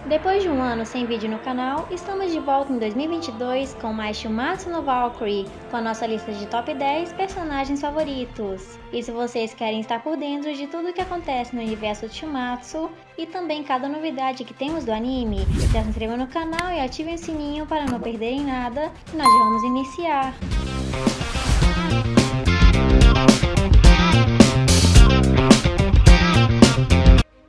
Depois de um ano sem vídeo no canal, estamos de volta em 2022 com mais Shumatsu no Valkyrie, com a nossa lista de top 10 personagens favoritos. E se vocês querem estar por dentro de tudo o que acontece no universo de Shumatsu e também cada novidade que temos do anime, já se inscrevam no canal e ativem o sininho para não perderem nada, e nós já vamos iniciar!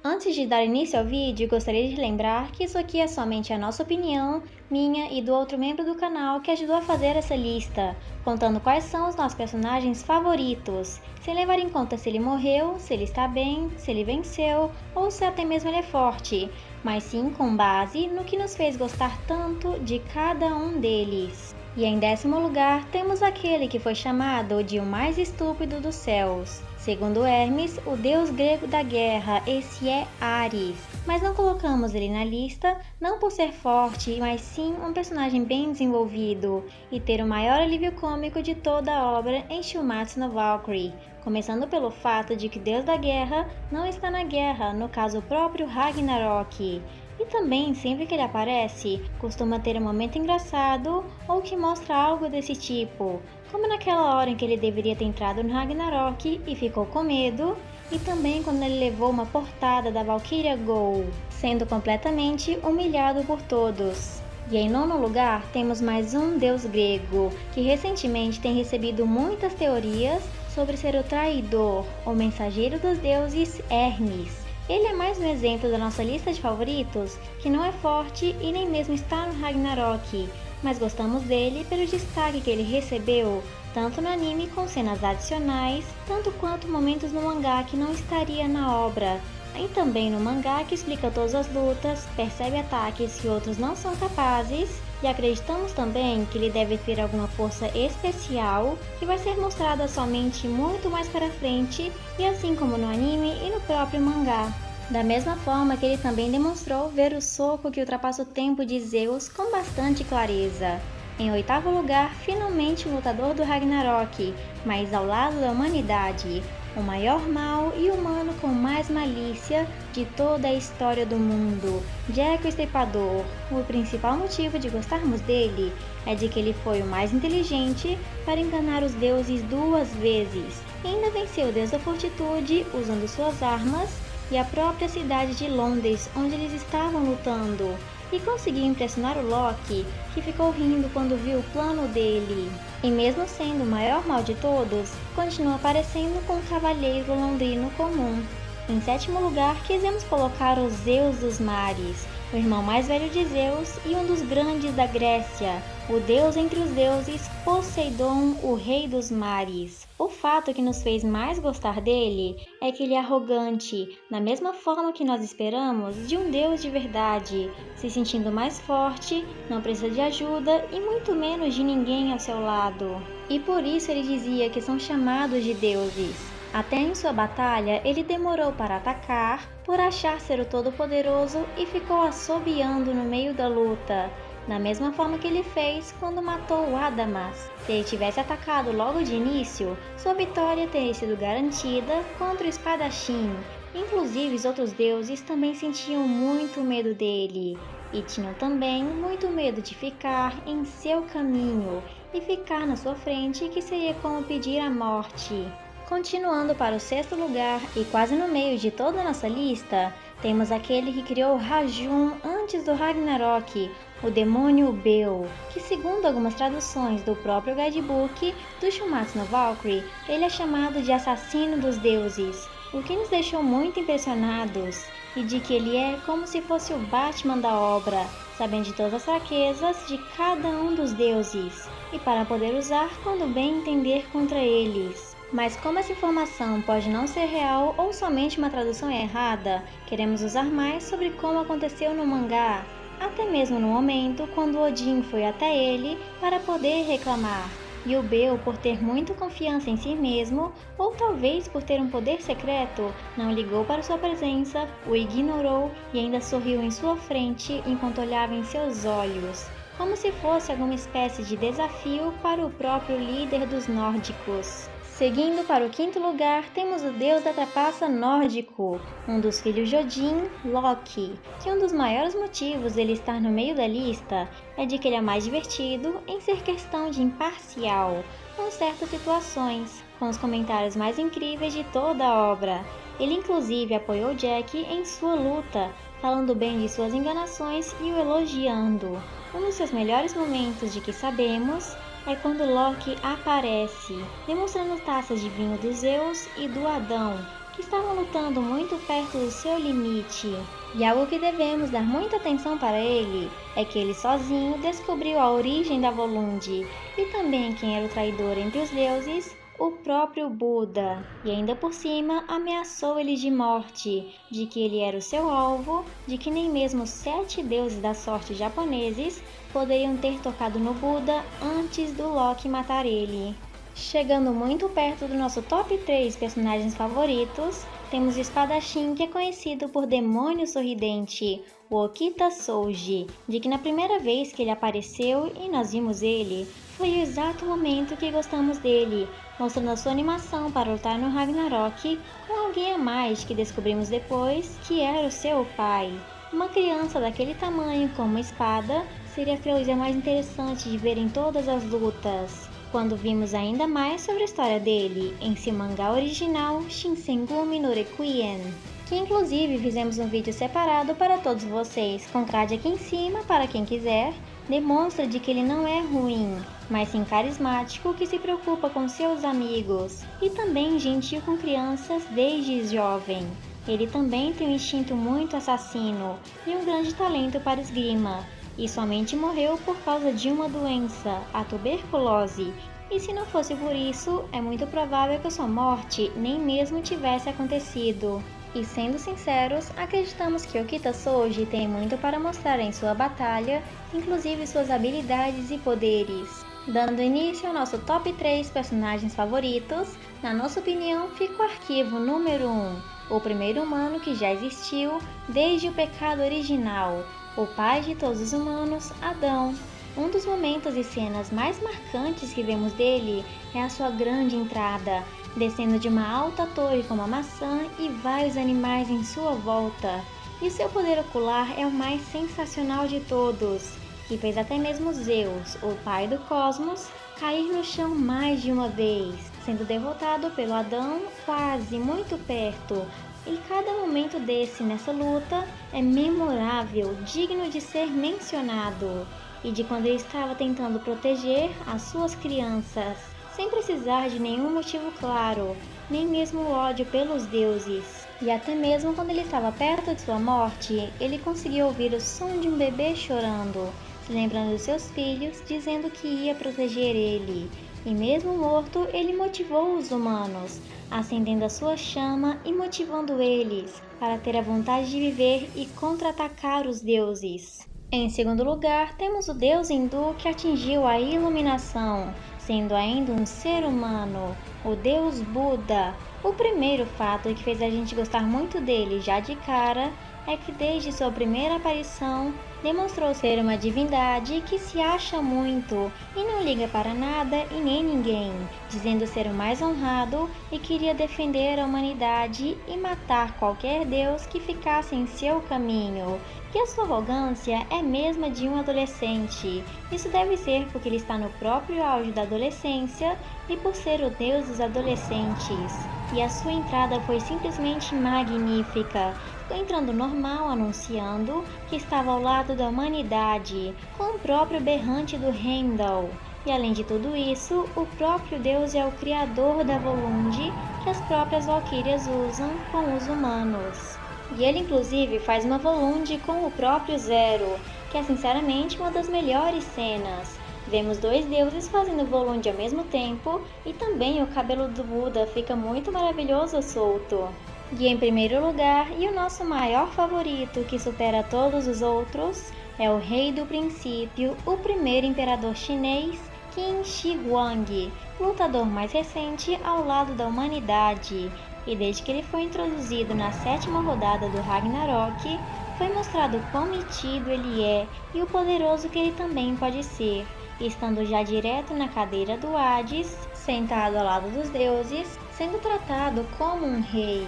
Antes de dar início ao vídeo, gostaria de lembrar que isso aqui é somente a nossa opinião, minha e do outro membro do canal que ajudou a fazer essa lista, contando quais são os nossos personagens favoritos, sem levar em conta se ele morreu, se ele está bem, se ele venceu ou se até mesmo ele é forte, mas sim com base no que nos fez gostar tanto de cada um deles. E em 10º lugar, temos aquele que foi chamado de o mais estúpido dos céus. Segundo Hermes, o deus grego da guerra, esse é Ares. Mas não colocamos ele na lista, não por ser forte, mas sim um personagem bem desenvolvido e ter o maior alívio cômico de toda a obra em Shumatsu no Valkyrie. Começando pelo fato de que o deus da guerra não está na guerra, no caso o próprio Ragnarok. E também, sempre que ele aparece, costuma ter um momento engraçado ou que mostra algo desse tipo, como naquela hora em que ele deveria ter entrado no Ragnarok e ficou com medo, e também quando ele levou uma portada da Valkyria Gol, sendo completamente humilhado por todos. E em 9º lugar, temos mais um deus grego, que recentemente tem recebido muitas teorias sobre ser o traidor, ou mensageiro dos deuses Hermes. Ele é mais um exemplo da nossa lista de favoritos, que não é forte e nem mesmo está no Ragnarok, mas gostamos dele pelo destaque que ele recebeu, tanto no anime com cenas adicionais, tanto quanto momentos no mangá que não estaria na obra, e também no mangá que explica todas as lutas, percebe ataques que outros não são capazes, e acreditamos também que ele deve ter alguma força especial que vai ser mostrada somente muito mais para frente, e assim como no anime e no próprio mangá. Da mesma forma que ele também demonstrou ver o soco que ultrapassa o tempo de Zeus com bastante clareza. Em 8º lugar, finalmente o lutador do Ragnarok, mas ao lado da humanidade, o maior mal e humano com mais malícia de toda a história do mundo, Jack o Estripador. O principal motivo de gostarmos dele é de que ele foi o mais inteligente para enganar os deuses 2 vezes, e ainda venceu o deus da fortitude usando suas armas e a própria cidade de Londres onde eles estavam lutando, e conseguiu impressionar o Loki, que ficou rindo quando viu o plano dele. E mesmo sendo o maior mal de todos, continua aparecendo com um cavalheiro londrino comum. Em 7º lugar, quisemos colocar o Zeus dos mares, o irmão mais velho de Zeus e um dos grandes da Grécia, o deus entre os deuses, Poseidon, o rei dos mares. O fato que nos fez mais gostar dele é que ele é arrogante, da mesma forma que nós esperamos de um deus de verdade, se sentindo mais forte, não precisa de ajuda e muito menos de ninguém ao seu lado. E por isso ele dizia que são chamados de deuses. Até em sua batalha, ele demorou para atacar, por achar ser o Todo-Poderoso e ficou assobiando no meio da luta, da mesma forma que ele fez quando matou o Adamas. Se ele tivesse atacado logo de início, sua vitória teria sido garantida contra o espadachim. Inclusive, os outros deuses também sentiam muito medo dele, e tinham também muito medo de ficar em seu caminho e ficar na sua frente, que seria como pedir a morte. Continuando para o 6º lugar e quase no meio de toda a nossa lista, temos aquele que criou Rajun antes do Ragnarok, o demônio Bel, que segundo algumas traduções do próprio guidebook do Shumatsu no Valkyrie, ele é chamado de assassino dos deuses, o que nos deixou muito impressionados, e de que ele é como se fosse o Batman da obra, sabendo de todas as fraquezas de cada um dos deuses, e para poder usar quando bem entender contra eles. Mas como essa informação pode não ser real ou somente uma tradução errada, queremos usar mais sobre como aconteceu no mangá, até mesmo no momento quando Odin foi até ele para poder reclamar. E o Bel, por ter muita confiança em si mesmo, ou talvez por ter um poder secreto, não ligou para sua presença, o ignorou e ainda sorriu em sua frente enquanto olhava em seus olhos, como se fosse alguma espécie de desafio para o próprio líder dos nórdicos. Seguindo para o quinto lugar, temos o deus da trapaça nórdico, um dos filhos de Odin, Loki, que um dos maiores motivos dele estar no meio da lista é de que ele é mais divertido em ser questão de imparcial, com certas situações, com os comentários mais incríveis de toda a obra. Ele inclusive apoiou Jack em sua luta, falando bem de suas enganações e o elogiando. Um dos seus melhores momentos de que sabemos é quando Loki aparece, demonstrando taças de vinho dos Zeus e do Adão, que estavam lutando muito perto do seu limite. E algo que devemos dar muita atenção para ele é que ele sozinho descobriu a origem da Volund e também quem era o traidor entre os deuses, o próprio Buda, e ainda por cima ameaçou eles de morte, de que ele era o seu alvo, de que nem mesmo os 7 deuses da sorte japoneses poderiam ter tocado no Buda antes do Loki matar ele. Chegando muito perto do nosso top 3 personagens favoritos, temos o espadachim que é conhecido por Demônio Sorridente, o Okita Souji, de que na primeira vez que ele apareceu e nós vimos ele, foi o exato momento que gostamos dele, mostrando a sua animação para lutar no Ragnarok com alguém a mais que descobrimos depois que era o seu pai. Uma criança daquele tamanho com uma espada seria a coisa mais interessante de ver em todas as lutas, quando vimos ainda mais sobre a história dele em seu mangá original Shinsengumi no Requiem, que inclusive fizemos um vídeo separado para todos vocês, com card aqui em cima para quem quiser. Demonstra de que ele não é ruim, mas sim carismático que se preocupa com seus amigos e também gentil com crianças desde jovem. Ele também tem um instinto muito assassino e um grande talento para esgrima, e somente morreu por causa de uma doença, a tuberculose. E se não fosse por isso, é muito provável que sua morte nem mesmo tivesse acontecido. E sendo sinceros, acreditamos que Okita Souji tem muito para mostrar em sua batalha, inclusive suas habilidades e poderes. Dando início ao nosso top 3 personagens favoritos, na nossa opinião fica o arquivo número 1, o primeiro humano que já existiu desde o pecado original, o pai de todos os humanos, Adão. Um dos momentos e cenas mais marcantes que vemos dele é a sua grande entrada, descendo de uma alta torre com uma maçã e vários animais em sua volta. E seu poder ocular é o mais sensacional de todos, que fez até mesmo Zeus, o pai do cosmos, cair no chão mais de uma vez, sendo derrotado pelo Adão quase muito perto. E cada momento desse nessa luta é memorável, digno de ser mencionado. E de quando ele estava tentando proteger as suas crianças, sem precisar de nenhum motivo claro, nem mesmo ódio pelos deuses. E até mesmo quando ele estava perto de sua morte, ele conseguiu ouvir o som de um bebê chorando, se lembrando de seus filhos, dizendo que ia proteger ele. E mesmo morto, ele motivou os humanos, acendendo a sua chama e motivando eles para ter a vontade de viver e contra-atacar os deuses. Em segundo lugar, temos o deus hindu que atingiu a iluminação, sendo ainda um ser humano, o deus Buda. O primeiro fato que fez a gente gostar muito dele já de cara é que desde sua primeira aparição demonstrou ser uma divindade que se acha muito e não liga para nada e nem ninguém, dizendo ser o mais honrado e queria defender a humanidade e matar qualquer deus que ficasse em seu caminho. E a sua arrogância é mesma de um adolescente. Isso deve ser porque ele está no próprio auge da adolescência e por ser o deus dos adolescentes. E a sua entrada foi simplesmente magnífica, entrando normal anunciando que estava ao lado da humanidade, com o próprio berrante do Heimdall. E além de tudo isso, o próprio deus é o criador da Volund que as próprias valquírias usam com os humanos. E ele inclusive faz uma Volund com o próprio Zero, que é sinceramente uma das melhores cenas. Vemos 2 deuses fazendo Volund ao mesmo tempo e também o cabelo do Buda fica muito maravilhoso solto. E em primeiro lugar, e o nosso maior favorito que supera todos os outros, é o rei do princípio, o primeiro imperador chinês, Qin Shi Huang, lutador mais recente ao lado da humanidade. E desde que ele foi introduzido na 7ª rodada do Ragnarok, foi mostrado quão metido ele é e o poderoso que ele também pode ser. estando já direto na cadeira do Hades, sentado ao lado dos deuses, sendo tratado como um rei,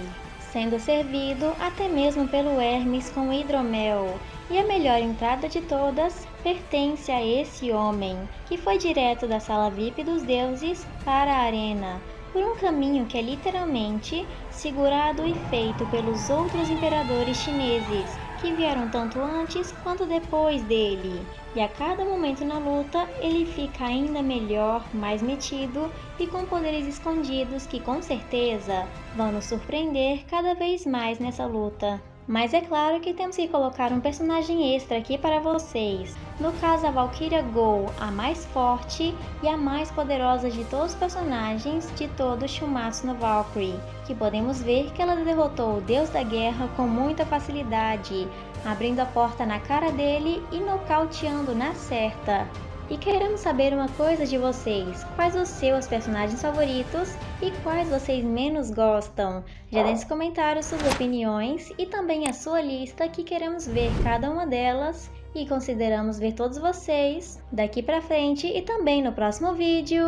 sendo servido até mesmo pelo Hermes com hidromel. E a melhor entrada de todas pertence a esse homem, que foi direto da sala VIP dos deuses para a arena, por um caminho que é literalmente segurado e feito pelos outros imperadores chineses, que vieram tanto antes quanto depois dele. E a cada momento na luta, ele fica ainda melhor, mais metido e com poderes escondidos que com certeza vão nos surpreender cada vez mais nessa luta. Mas é claro que temos que colocar um personagem extra aqui para vocês. No caso, a Valkyria Go, a mais forte e a mais poderosa de todos os personagens de todo Shumatsu no Valkyrie, que podemos ver que ela derrotou o deus da guerra com muita facilidade, abrindo a porta na cara dele e nocauteando na certa. E queremos saber uma coisa de vocês: quais os seus personagens favoritos e quais vocês menos gostam? Já deixe nos comentários suas opiniões e também a sua lista, que queremos ver cada uma delas e consideramos ver todos vocês daqui pra frente e também no próximo vídeo.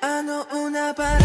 I know una para